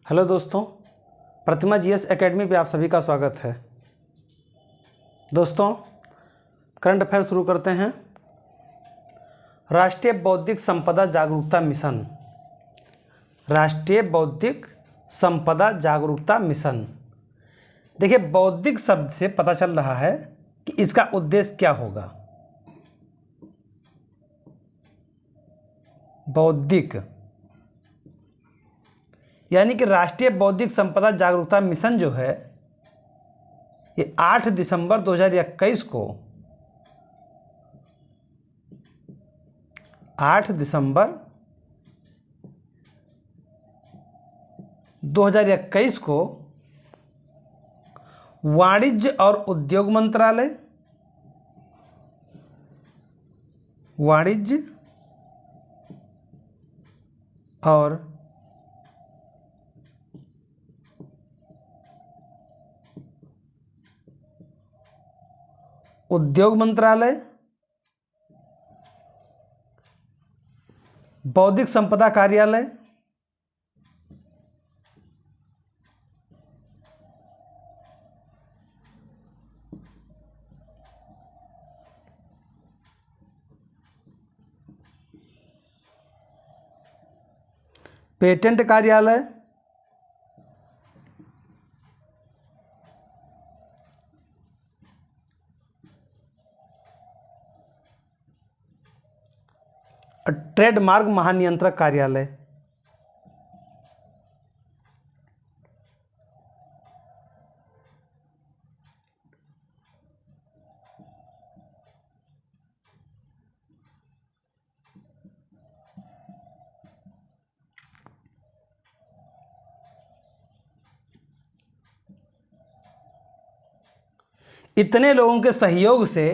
Hello दोस्तों, प्रतिमा GS academy पे आप सभी का स्वागत है। दोस्तों, करंट अफेयर शुरू करते हैं। राष्ट्रीय बौद्धिक संपदा जागरूकता मिशन, राष्ट्रीय बौद्धिक संपदा जागरूकता मिशन। देखिए, बौद्धिक शब्द से पता चल रहा है कि इसका उद्देश्य क्या होगा। बौद्धिक यानी कि राष्ट्रीय बौद्धिक संपदा जागरूकता मिशन जो है, ये 8 दिसंबर 2021 को 8 दिसंबर 2021 को वाणिज्य और उद्योग मंत्रालय, वाणिज्य और उद्योग मंत्रालय, बौद्धिक संपदा कार्यालय, पेटेंट कार्यालय, ट्रेडमार्क महानियंत्रक कार्यालय। इतने लोगों के सहयोग से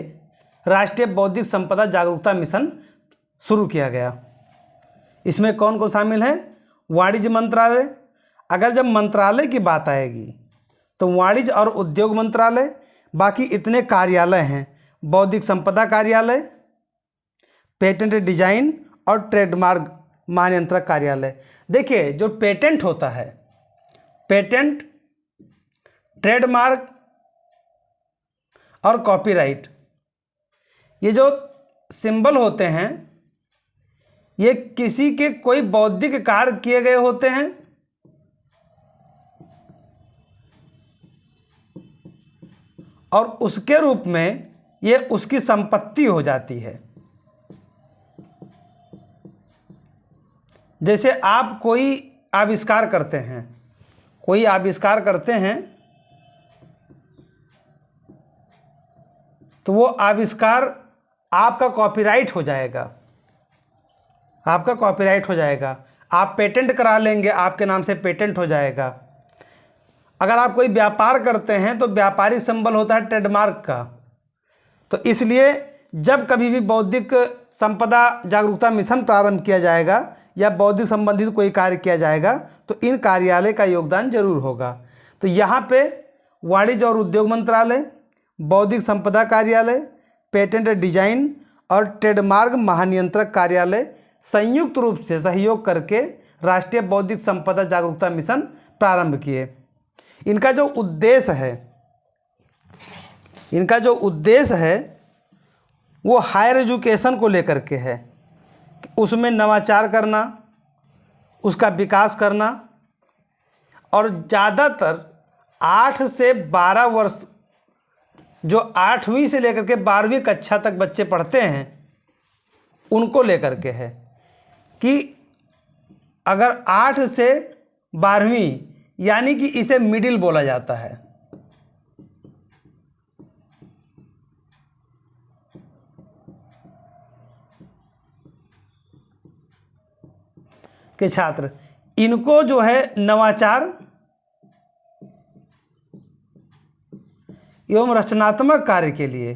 राष्ट्रीय बौद्धिक संपदा जागरूकता मिशन शुरू किया गया। इसमें कौन कौन शामिल है? वाणिज्य मंत्रालय। अगर जब मंत्रालय की बात आएगी तो वाणिज्य और उद्योग मंत्रालय, बाकी इतने कार्यालय हैं, बौद्धिक संपदा कार्यालय, पेटेंट डिजाइन और ट्रेडमार्क महानियंत्रक कार्यालय। देखिए, जो पेटेंट होता है, पेटेंट, ट्रेडमार्क और कॉपीराइट, ये जो सिंबल होते हैं, ये किसी के कोई बौद्धिक कार्य किए गए होते हैं और उसके रूप में ये उसकी संपत्ति हो जाती है। जैसे आप कोई आविष्कार करते हैं, कोई आविष्कार करते हैं तो वो आविष्कार आपका कॉपीराइट हो जाएगा, आपका कॉपीराइट हो जाएगा। आप पेटेंट करा लेंगे, आपके नाम से पेटेंट हो जाएगा। अगर आप कोई व्यापार करते हैं तो व्यापारिक सिंबल होता है ट्रेडमार्क का। तो इसलिए जब कभी भी बौद्धिक संपदा जागरूकता मिशन प्रारंभ किया जाएगा या बौद्धिक संबंधित कोई कार्य किया जाएगा तो इन कार्यालय का योगदान जरूर होगा। तो यहाँ पे वाणिज्य और उद्योग मंत्रालय, बौद्धिक संपदा कार्यालय, पेटेंट डिजाइन और ट्रेडमार्क महानियंत्रक कार्यालय संयुक्त रूप से सहयोग करके राष्ट्रीय बौद्धिक संपदा जागरूकता मिशन प्रारंभ किए। इनका जो उद्देश्य है वो हायर एजुकेशन को लेकर के है, उसमें नवाचार करना, उसका विकास करना और ज़्यादातर 8 से 12 वर्ष, जो 8वीं से लेकर के 12वीं कक्षा तक बच्चे पढ़ते हैं, उनको लेकर के है कि अगर 8 से 12वीं, यानी कि इसे मिडिल बोला जाता है, के छात्र, इनको जो है नवाचार एवं रचनात्मक कार्य के लिए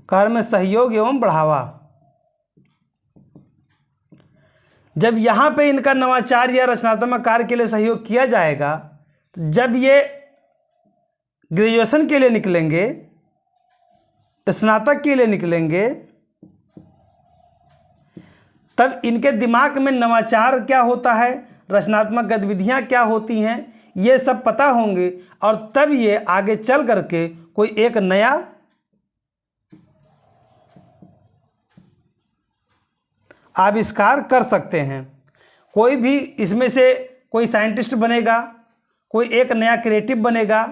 कार्य में सहयोग एवं बढ़ावा। जब यहाँ पे इनका नवाचार या रचनात्मक कार्य के लिए सहयोग किया जाएगा तो जब ये ग्रेजुएशन के लिए निकलेंगे स्नातक के लिए निकलेंगे तब इनके दिमाग में नवाचार क्या होता है, रचनात्मक गतिविधियां क्या होती हैं, ये सब पता होंगे और तब ये आगे चल करके कोई एक नया आविष्कार कर सकते हैं। कोई भी इसमें से कोई साइंटिस्ट बनेगा, कोई एक नया क्रिएटिव बनेगा,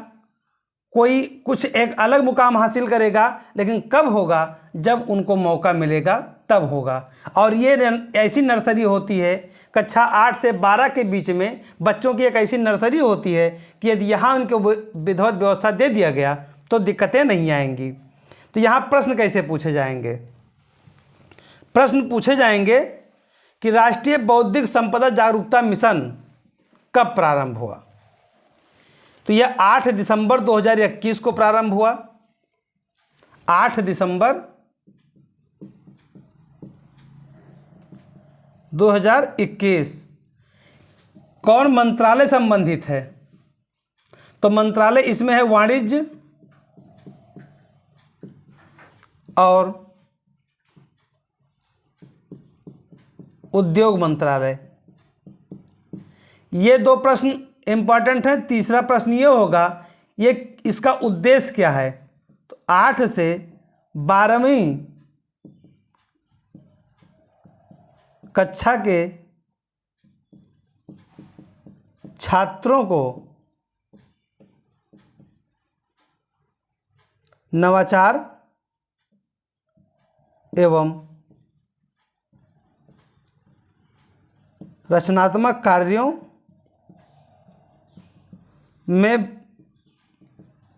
कोई कुछ एक अलग मुकाम हासिल करेगा, लेकिन कब होगा, जब उनको मौका मिलेगा तब होगा। और ये ऐसी नर्सरी होती है, कक्षा 8 से 12 के बीच में बच्चों की एक ऐसी नर्सरी होती है कि यदि यहाँ उनको विधिवत व्यवस्था दे दिया गया तो दिक्कतें नहीं आएंगी। तो यहाँ प्रश्न कैसे पूछे जाएंगे? प्रश्न पूछे जाएंगे कि राष्ट्रीय बौद्धिक संपदा जागरूकता मिशन कब प्रारंभ हुआ? तो यह 8 दिसंबर 2021 को प्रारंभ हुआ। 8 दिसंबर 2021। कौन मंत्रालय संबंधित है? तो मंत्रालय इसमें है वाणिज्य और उद्योग मंत्रालय। ये दो प्रश्न इंपॉर्टेंट है। तीसरा प्रश्न ये होगा, ये इसका उद्देश्य क्या है? तो 8 से 12वीं कक्षा के छात्रों को नवाचार एवं रचनात्मक कार्यों में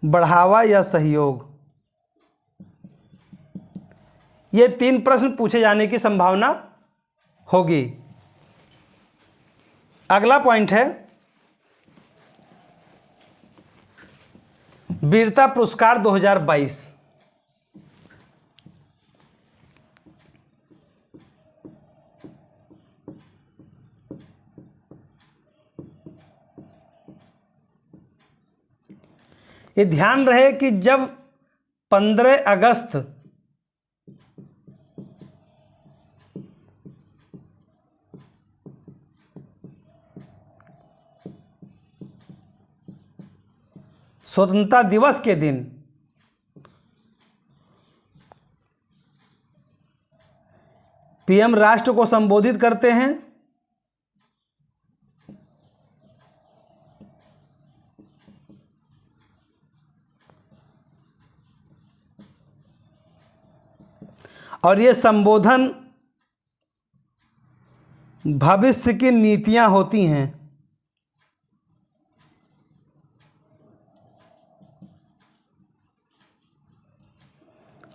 बढ़ावा या सहयोग, ये 3 प्रश्न पूछे जाने की संभावना होगी। अगला पॉइंट है वीरता पुरस्कार 2022। ये ध्यान रहे कि जब 15 अगस्त स्वतंत्रता दिवस के दिन पीएम राष्ट्र को संबोधित करते हैं, और ये संबोधन भविष्य की नीतियां होती हैं।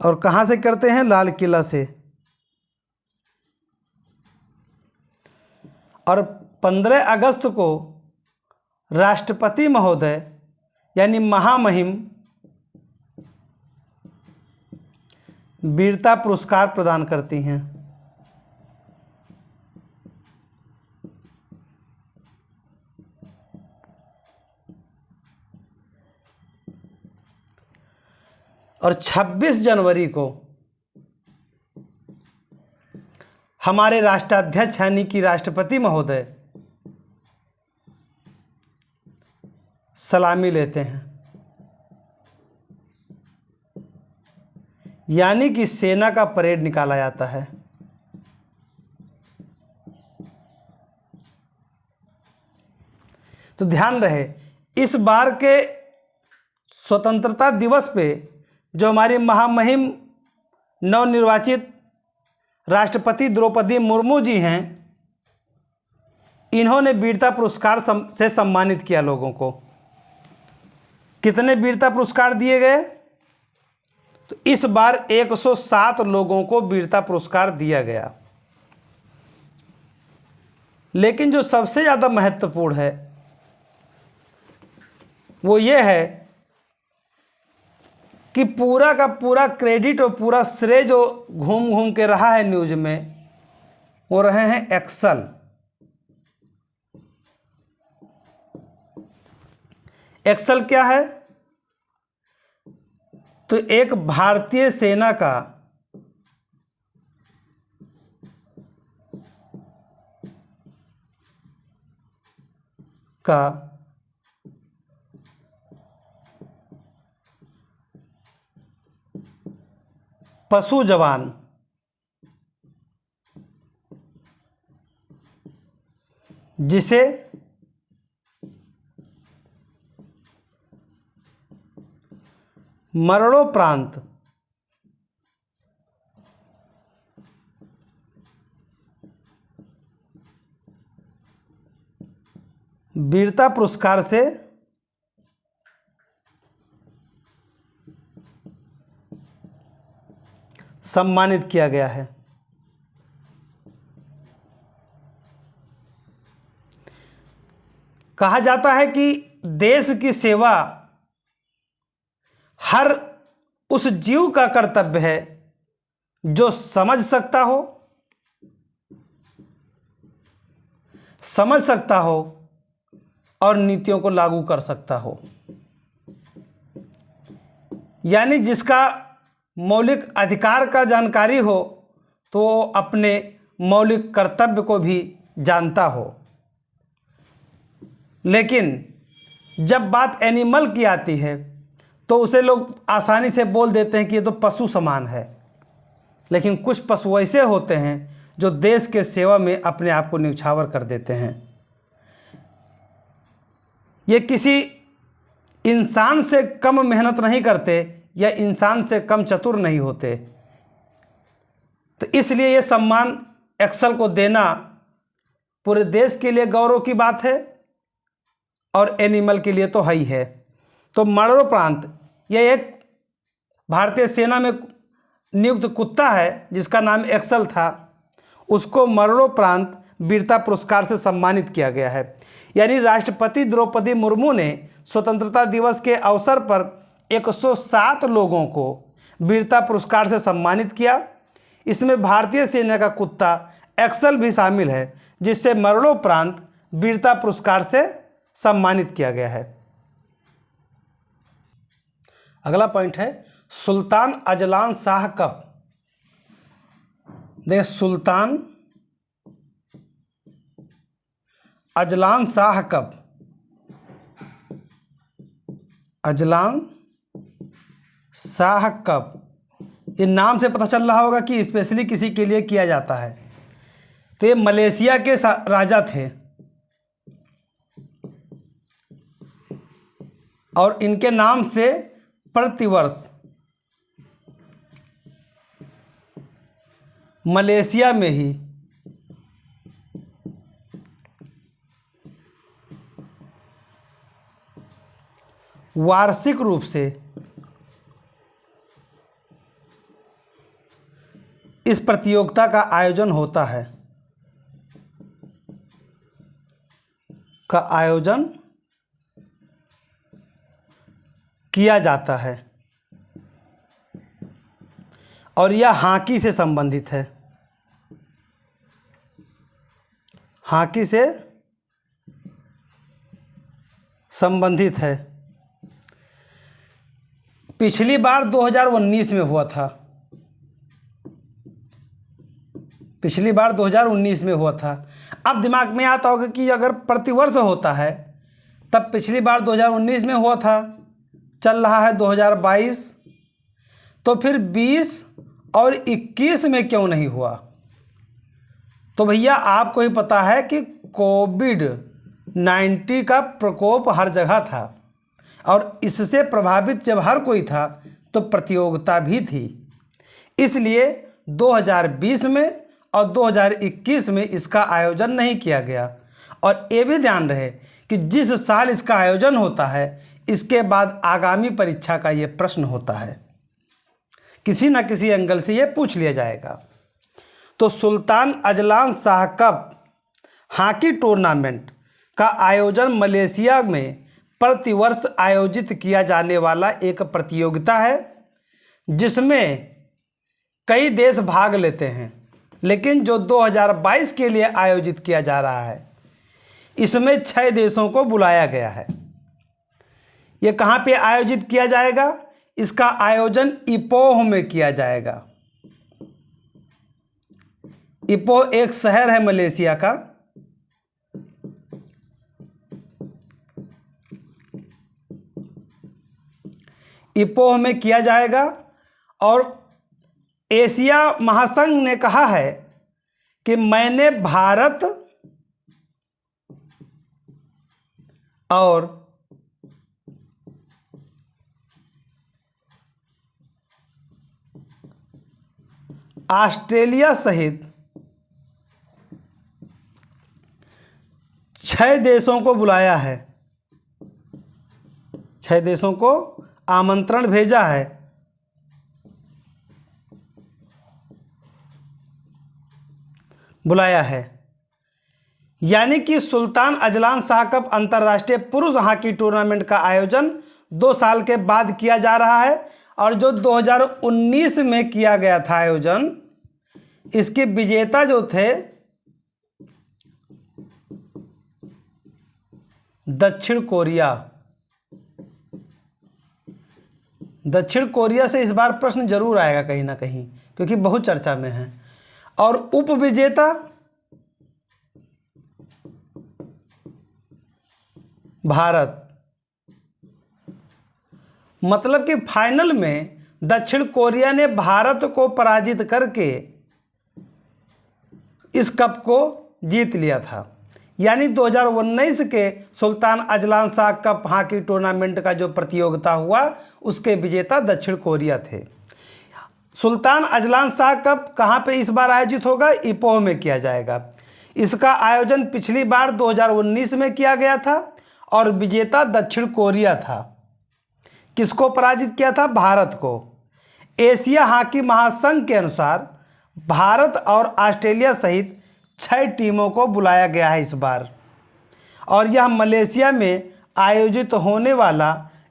और कहाँ से करते हैं? लाल किला से। और 15 अगस्त को राष्ट्रपति महोदय यानी महामहिम वीरता पुरस्कार प्रदान करती हैं। और 26 जनवरी को हमारे राष्ट्राध्यक्ष यानी कि राष्ट्रपति महोदय सलामी लेते हैं, यानी कि सेना का परेड निकाला जाता है। तो ध्यान रहे, इस बार के स्वतंत्रता दिवस पे जो हमारी महामहिम नवनिर्वाचित राष्ट्रपति द्रौपदी मुर्मू जी हैं, इन्होंने वीरता पुरस्कार से सम्मानित किया लोगों को। कितने वीरता पुरस्कार दिए गए? तो इस बार 107 लोगों को वीरता पुरस्कार दिया गया। लेकिन जो सबसे ज़्यादा महत्वपूर्ण है वो ये है कि पूरा का पूरा क्रेडिट और पूरा श्रेय जो घूम घूम के रहा है न्यूज में, वो रहे हैं एक्सेल। एक्सेल क्या है? तो एक भारतीय सेना का पशु जवान जिसे मरणोपरांत वीरता पुरस्कार से सम्मानित किया गया है। कहा जाता है कि देश की सेवा हर उस जीव का कर्तव्य है जो समझ सकता हो और नीतियों को लागू कर सकता हो, यानी जिसका मौलिक अधिकार का जानकारी हो तो वो अपने मौलिक कर्तव्य को भी जानता हो। लेकिन जब बात एनिमल की आती है तो उसे लोग आसानी से बोल देते हैं कि ये तो पशु समान है, लेकिन कुछ पशु ऐसे होते हैं जो देश के सेवा में अपने आप को न्यौछावर कर देते हैं। ये किसी इंसान से कम मेहनत नहीं करते या इंसान से कम चतुर नहीं होते। तो इसलिए ये सम्मान एक्सल को देना पूरे देश के लिए गौरव की बात है और एनिमल के लिए तो है ही है। तो मरणोपरांत यह एक भारतीय सेना में नियुक्त कुत्ता है जिसका नाम एक्सल था, उसको मरणोपरांत वीरता पुरस्कार से सम्मानित किया गया है। यानी राष्ट्रपति द्रौपदी मुर्मू ने स्वतंत्रता दिवस के अवसर पर 107 लोगों को वीरता पुरस्कार से सम्मानित किया। इसमें भारतीय सेना का कुत्ता एक्सल भी शामिल है, जिससे मरणोपरांत वीरता पुरस्कार से सम्मानित किया गया है। अगला पॉइंट है सुल्तान अजलान शाह कब। देखिए, सुल्तान अजलान शाह कब, अजलान शाह कब, ये नाम से पता चल रहा होगा कि स्पेशली किसी के लिए किया जाता है। तो ये मलेशिया के राजा थे और इनके नाम से प्रतिवर्ष मलेशिया में ही वार्षिक रूप से इस प्रतियोगिता का आयोजन होता है, किया जाता है और यह हॉकी से संबंधित है। हॉकी से संबंधित है। पिछली बार 2019 में हुआ था, पिछली बार 2019 में हुआ था। अब दिमाग में आता होगा कि अगर प्रतिवर्ष होता है तब पिछली बार 2019 में हुआ था, चल रहा है 2022, तो फिर 20 और 21 में क्यों नहीं हुआ। तो भैया आपको ही पता है कि कोविड-19 का प्रकोप हर जगह था और इससे प्रभावित जब हर कोई था तो प्रतियोगिता भी थी। इसलिए 2020 में और 2021 में इसका आयोजन नहीं किया गया। और ये भी ध्यान रहे कि जिस साल इसका आयोजन होता है इसके बाद आगामी परीक्षा का ये प्रश्न होता है, किसी न किसी एंगल से ये पूछ लिया जाएगा। तो Sultan Azlan Shah cup hockey tournament का आयोजन मलेशिया में प्रतिवर्ष आयोजित किया जाने वाला एक प्रतियोगिता है जिसमें कई देश भाग लेते हैं, लेकिन जो 2022 के लिए आयोजित किया जा रहा है इसमें 6 देशों को बुलाया गया है। ये कहाँ पे आयोजित किया जाएगा? इसका आयोजन इपोह में किया जाएगा। इपोह एक शहर है मलेशिया का। इपोह में किया जाएगा और एशिया महासंघ ने कहा है कि मैंने भारत और ऑस्ट्रेलिया सहित 6 देशों को बुलाया है, 6 देशों को आमंत्रण भेजा है। बुलाया है, यानी कि सुल्तान अजलान शाह कप अंतर्राष्ट्रीय पुरुष हॉकी टूर्नामेंट का आयोजन 2 साल के बाद किया जा रहा है। और जो 2019 में किया गया था आयोजन, इसके विजेता जो थे दक्षिण कोरिया। दक्षिण कोरिया से इस बार प्रश्न जरूर आएगा कहीं ना कहीं, क्योंकि बहुत चर्चा में है। और उप विजेता भारत। मतलब कि फाइनल में दक्षिण कोरिया ने भारत को पराजित करके इस कप को जीत लिया था। यानी 2019 के Sultan Azlan Shah cup hockey tournament का जो प्रतियोगिता हुआ, उसके विजेता दक्षिण कोरिया थे। सुल्तान अजलान शाह कप कहाँ पे इस बार आयोजित होगा? इपोह में किया जाएगा। इसका आयोजन पिछली बार 2019 में किया गया था और विजेता दक्षिण कोरिया था। किसको पराजित किया था? भारत को। एशिया हॉकी महासंघ के अनुसार भारत और ऑस्ट्रेलिया सहित 6 टीमों को बुलाया गया है इस बार। और यह मलेशिया में आयोजित होने वाला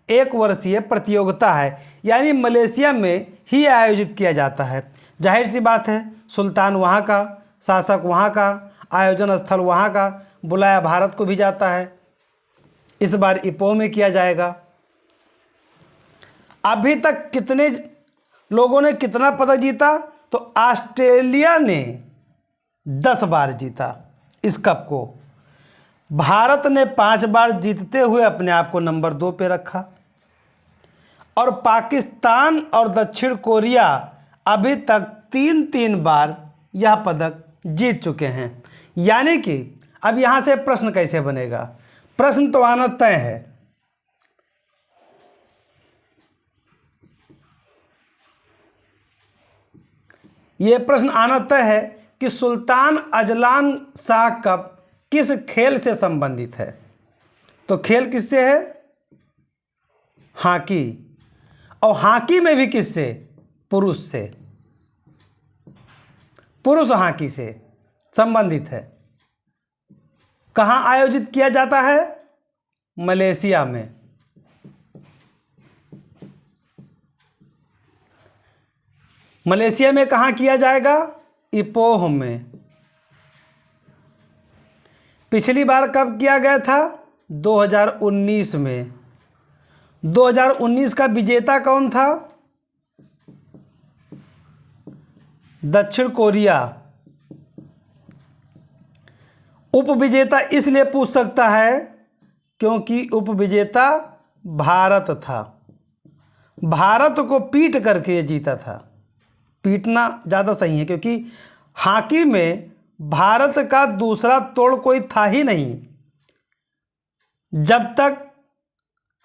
1 वर्षीय प्रतियोगिता है, यानी मलेशिया में ही आयोजित किया जाता है। जाहिर सी बात है, सुल्तान वहाँ का, शासक वहाँ का, आयोजन स्थल वहाँ का, बुलाया भारत को भी जाता है। इस बार इपोह में किया जाएगा। अभी तक कितने लोगों ने कितना पदक जीता? तो ऑस्ट्रेलिया ने 10 बार जीता इस कप को। भारत ने 5 बार जीतते हुए अपने आप को नंबर 2 पे रखा। और पाकिस्तान और दक्षिण कोरिया अभी तक 3-3 बार यह पदक जीत चुके हैं। यानी कि अब यहाँ से प्रश्न कैसे बनेगा? प्रश्न तो आना तय है। ये प्रश्न आना तय है कि सुल्तान अजलान शाह कप किस खेल से संबंधित है? तो खेल किससे है? हॉकी। और हॉकी में भी किससे? पुरुष से। पुरुष हॉकी से संबंधित है। कहाँ आयोजित किया जाता है? मलेशिया में। मलेशिया में कहाँ किया जाएगा? इपोह में। पिछली बार कब किया गया था? 2019 में। 2019 का विजेता कौन था? दक्षिण कोरिया। उपविजेता इसलिए पूछ सकता है क्योंकि उपविजेता भारत था। भारत को पीट करके ये जीता था। पीटना ज़्यादा सही है, क्योंकि हॉकी में भारत का दूसरा तोड़ कोई था ही नहीं। जब तक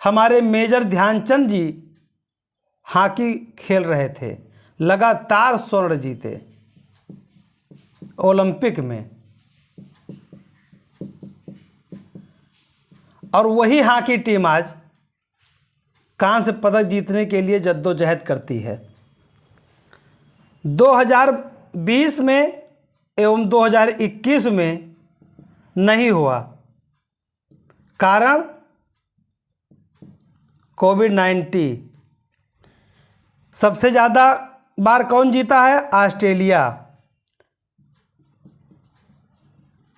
हमारे मेजर ध्यानचंद जी हॉकी खेल रहे थे, लगातार स्वर्ण जीते ओलंपिक में। और वही हॉकी टीम आज कांस्य पदक जीतने के लिए जद्दोजहद करती है। 2020 में एवं 2021 में नहीं हुआ। कारण कोविड-19। सबसे ज़्यादा बार कौन जीता है? ऑस्ट्रेलिया।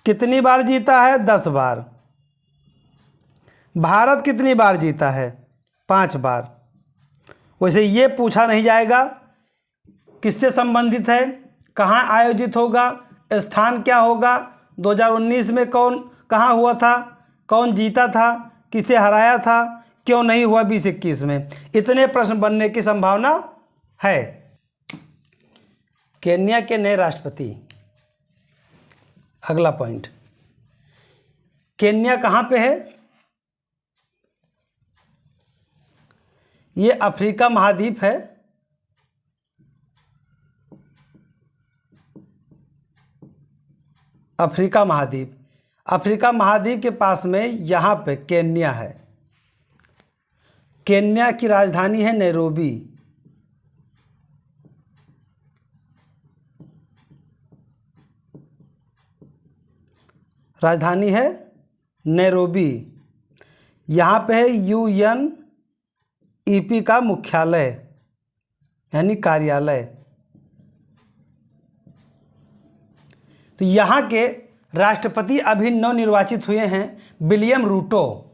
कितनी बार जीता है? 10 बार। भारत कितनी बार जीता है? 5 बार। वैसे ये पूछा नहीं जाएगा किससे संबंधित है, कहाँ आयोजित होगा, स्थान क्या होगा, 2019 में कौन कहाँ हुआ था, कौन जीता था, किसे हराया था, क्यों नहीं हुआ 2021 में। इतने प्रश्न बनने की संभावना है। केन्या के नए राष्ट्रपति, अगला पॉइंट, केन्या कहाँ पे है? ये अफ्रीका महाद्वीप है। अफ्रीका महाद्वीप, अफ्रीका महाद्वीप के पास में यहाँ पे केन्या है। केन्या की राजधानी है नैरोबी। राजधानी है नैरोबी। यहाँ पे है UNEP का मुख्यालय यानी कार्यालय। तो यहाँ के राष्ट्रपति अभी नवनिर्वाचित हुए हैं विलियम रूटो।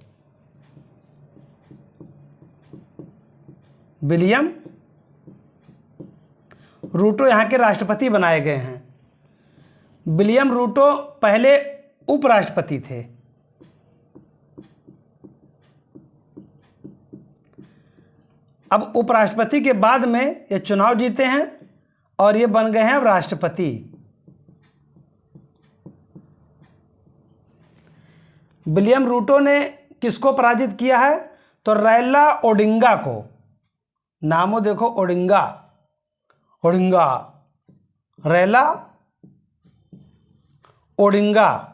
विलियम रूटो यहाँ के राष्ट्रपति बनाए गए हैं। विलियम रूटो पहले उपराष्ट्रपति थे। अब उपराष्ट्रपति के बाद में ये चुनाव जीते हैं और ये बन गए हैं अब राष्ट्रपति। विलियम रूटो ने किसको पराजित किया है? तो रैला ओडिंगा को। नामो देखो, ओडिंगा, ओडिंगा, रैला ओडिंगा,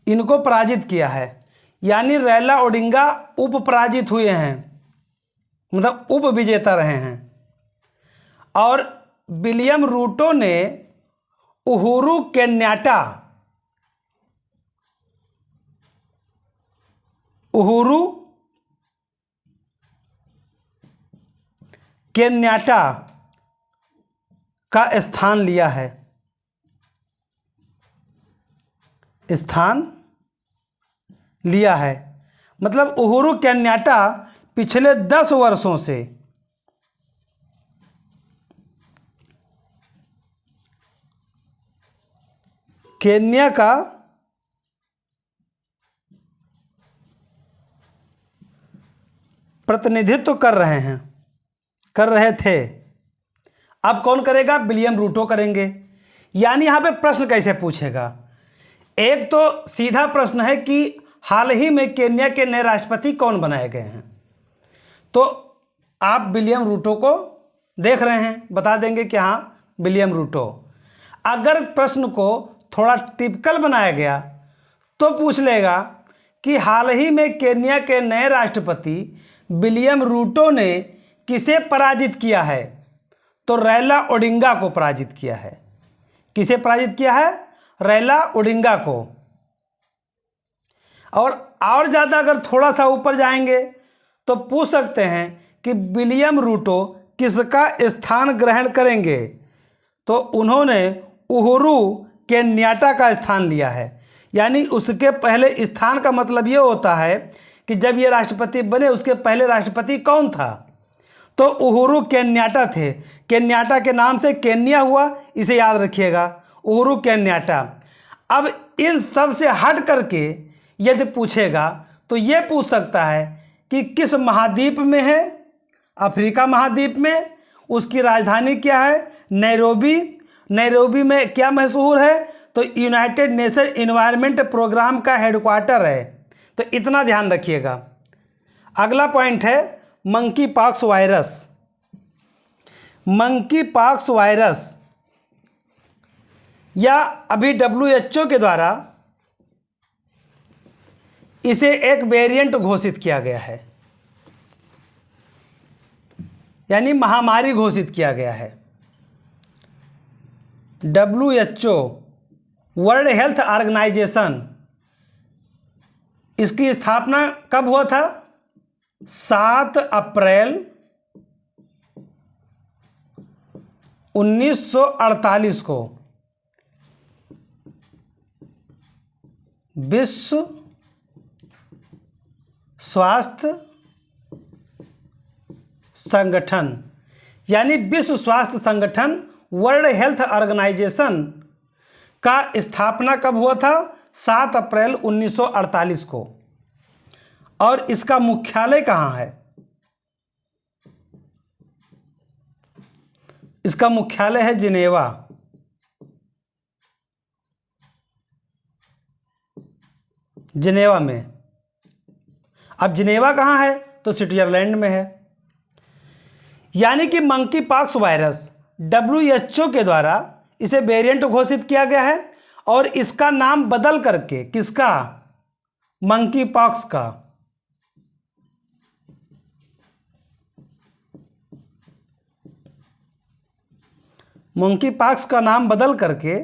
इनको पराजित किया है। यानी रैला ओडिंगा उप पराजित हुए हैं, मतलब उप विजेता रहे हैं। और विलियम रूटो ने उहुरु केन्याटा, उहुरु केन्याटा का स्थान लिया है। स्थान लिया है मतलब उहुरु केन्याटा पिछले 10 वर्षों से केन्या का प्रतिनिधित्व कर रहे थे। अब कौन करेगा? विलियम रूटो करेंगे। यानी यहाँ पे प्रश्न कैसे पूछेगा? एक तो सीधा प्रश्न है कि हाल ही में केन्या के नए राष्ट्रपति कौन बनाए गए हैं, तो आप विलियम रूटो को देख रहे हैं, बता देंगे कि हाँ विलियम रूटो। अगर प्रश्न को थोड़ा टिपिकल बनाया गया तो पूछ लेगा कि हाल ही में केन्या के नए राष्ट्रपति विलियम रूटो ने किसे पराजित किया है? तो रैला ओडिंगा को पराजित किया है। किसे पराजित किया है? रैला ओडिंगा को। और ज़्यादा अगर थोड़ा सा ऊपर जाएंगे तो पूछ सकते हैं कि विलियम रूटो किसका स्थान ग्रहण करेंगे? तो उन्होंने उहुरु केन्याटा का स्थान लिया है। यानी उसके पहले स्थान का मतलब ये होता है कि जब ये राष्ट्रपति बने उसके पहले राष्ट्रपति कौन था? तो उहुरु केन्याटा थे। केन्याटा के नाम से केन्या हुआ, इसे याद रखिएगा, उहुरु केन्याटा। अब इन सब से हट करके यदि पूछेगा तो ये पूछ सकता है कि किस महाद्वीप में है? अफ्रीका महाद्वीप में। उसकी राजधानी क्या है? नैरोबी। नैरोबी में क्या मशहूर है? तो यूनाइटेड नेशन एनवायरनमेंट प्रोग्राम का हेडक्वार्टर है। तो इतना ध्यान रखिएगा। अगला पॉइंट है monkey pox virus. Monkey pox virus या अभी WHO के द्वारा इसे एक वेरिएंट घोषित किया गया है, यानी महामारी घोषित किया गया है। WHO वर्ल्ड हेल्थ ऑर्गेनाइजेशन, इसकी स्थापना कब हुआ था? 7 अप्रैल 1948 को। विश्व स्वास्थ्य संगठन, यानी विश्व स्वास्थ्य संगठन वर्ल्ड हेल्थ ऑर्गेनाइजेशन का स्थापना कब हुआ था? 7 अप्रैल 1948 को। और इसका मुख्यालय कहाँ है? इसका मुख्यालय है जिनेवा। जिनेवा में। अब जिनेवा कहाँ है? तो स्विट्जरलैंड में है। यानी कि मंकी पॉक्स वायरस WHO के द्वारा इसे वेरिएंट घोषित किया गया है और इसका नाम बदल करके, किसका? मंकी पॉक्स का। मंकी पॉक्स का नाम बदल करके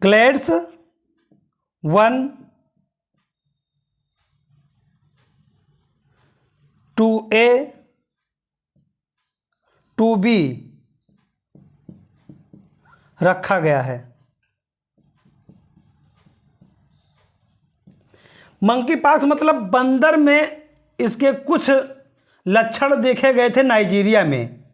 क्लेड्स 1, 2A, 2B रखा गया है। मंकी पॉक्स मतलब बंदर में इसके कुछ लक्षण देखे गए थे नाइजीरिया में।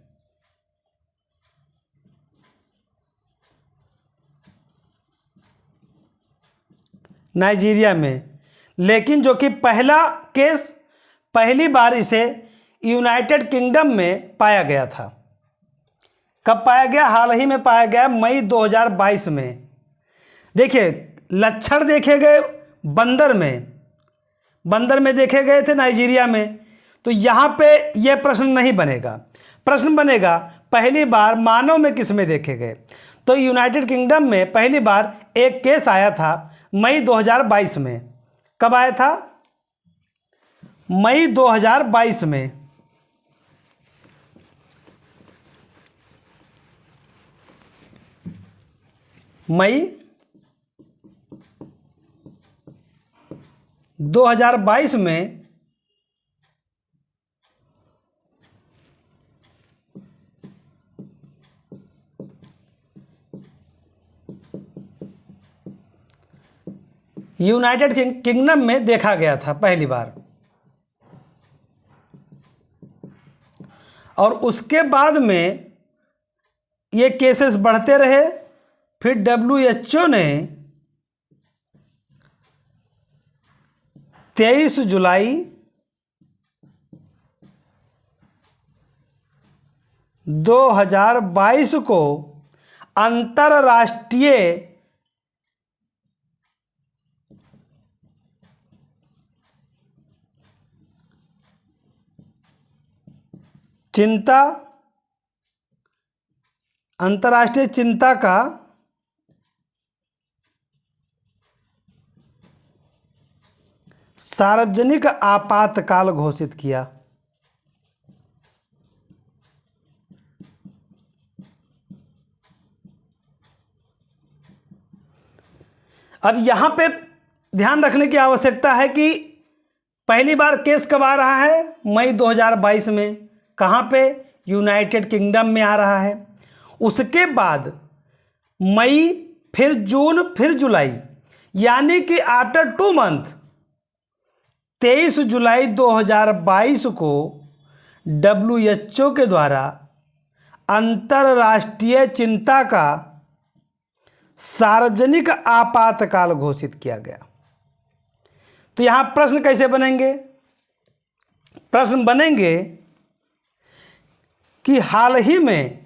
नाइजीरिया में, लेकिन जो कि पहला केस पहली बार इसे यूनाइटेड किंगडम में पाया गया था। कब पाया गया? हाल ही में पाया गया, मई 2022 में। देखिए, लक्षण देखे गए बंदर में देखे गए थे नाइजीरिया में। तो यहाँ पे यह प्रश्न नहीं बनेगा। प्रश्न बनेगा पहली बार मानव में किस में देखे गए। तो यूनाइटेड किंगडम में पहली बार एक केस आया था मई 2022 में। कब आया था? मई 2022 में। मई 2022 में यूनाइटेड किंगडम में देखा गया था पहली बार। और उसके बाद में ये केसेस बढ़ते रहे। फिर WHO ने 23 जुलाई 2022 को अंतर्राष्ट्रीय चिंता का सार्वजनिक आपातकाल घोषित किया। अब यहां पे ध्यान रखने की आवश्यकता है कि पहली बार केस कब आ रहा है? मई 2022 में। कहां पे? यूनाइटेड किंगडम में आ रहा है। उसके बाद मई, फिर जून, फिर जुलाई, यानी कि आफ्टर 2 मंथ 23 जुलाई 2022 को WHO के द्वारा अंतर्राष्ट्रीय चिंता का सार्वजनिक आपातकाल घोषित किया गया। तो यहां प्रश्न कैसे बनेंगे? प्रश्न बनेंगे कि हाल ही में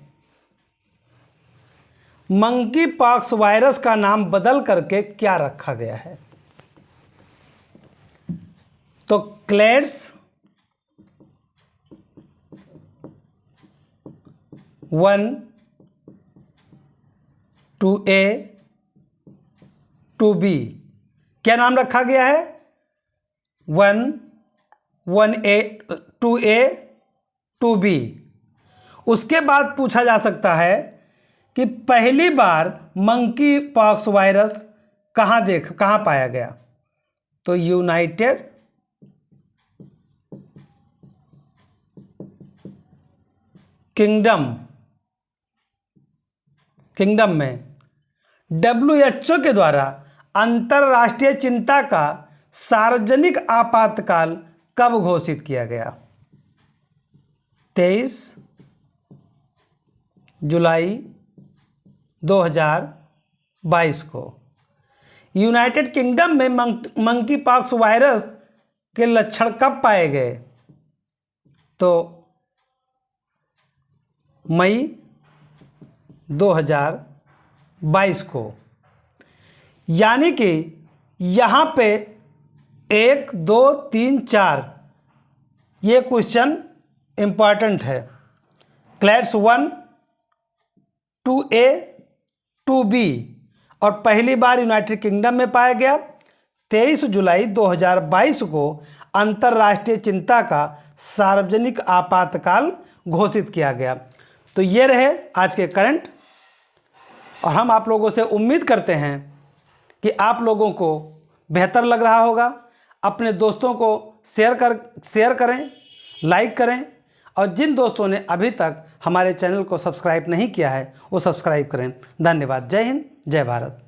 मंकी पॉक्स वायरस का नाम बदल करके क्या रखा गया है? तो क्लेड्स 1, 2A, 2B क्या नाम रखा गया है? 1A, 2A, 2B। उसके बाद पूछा जा सकता है कि पहली बार मंकी पॉक्स वायरस कहाँ पाया गया? तो यूनाइटेड किंगडम में। WHO के द्वारा अंतर्राष्ट्रीय चिंता का सार्वजनिक आपातकाल कब घोषित किया गया? 23 जुलाई 2022 को। यूनाइटेड किंगडम में मंकी पॉक्स वायरस के लक्षण कब पाए गए? तो मई 2022 को। यानी कि यहाँ पे 1, 2, 3, 4 ये क्वेश्चन इम्पॉर्टेंट है। क्लैड्स 1, 2A, 2B और पहली बार यूनाइटेड किंगडम में पाया गया 23 जुलाई 2022 को अंतर्राष्ट्रीय चिंता का सार्वजनिक आपातकाल घोषित किया गया। तो ये रहे आज के करंट, और हम आप लोगों से उम्मीद करते हैं कि आप लोगों को बेहतर लग रहा होगा। अपने दोस्तों को शेयर करें, लाइक करें, और जिन दोस्तों ने अभी तक हमारे चैनल को सब्सक्राइब नहीं किया है वो सब्सक्राइब करें। धन्यवाद। जय हिंद, जय भारत।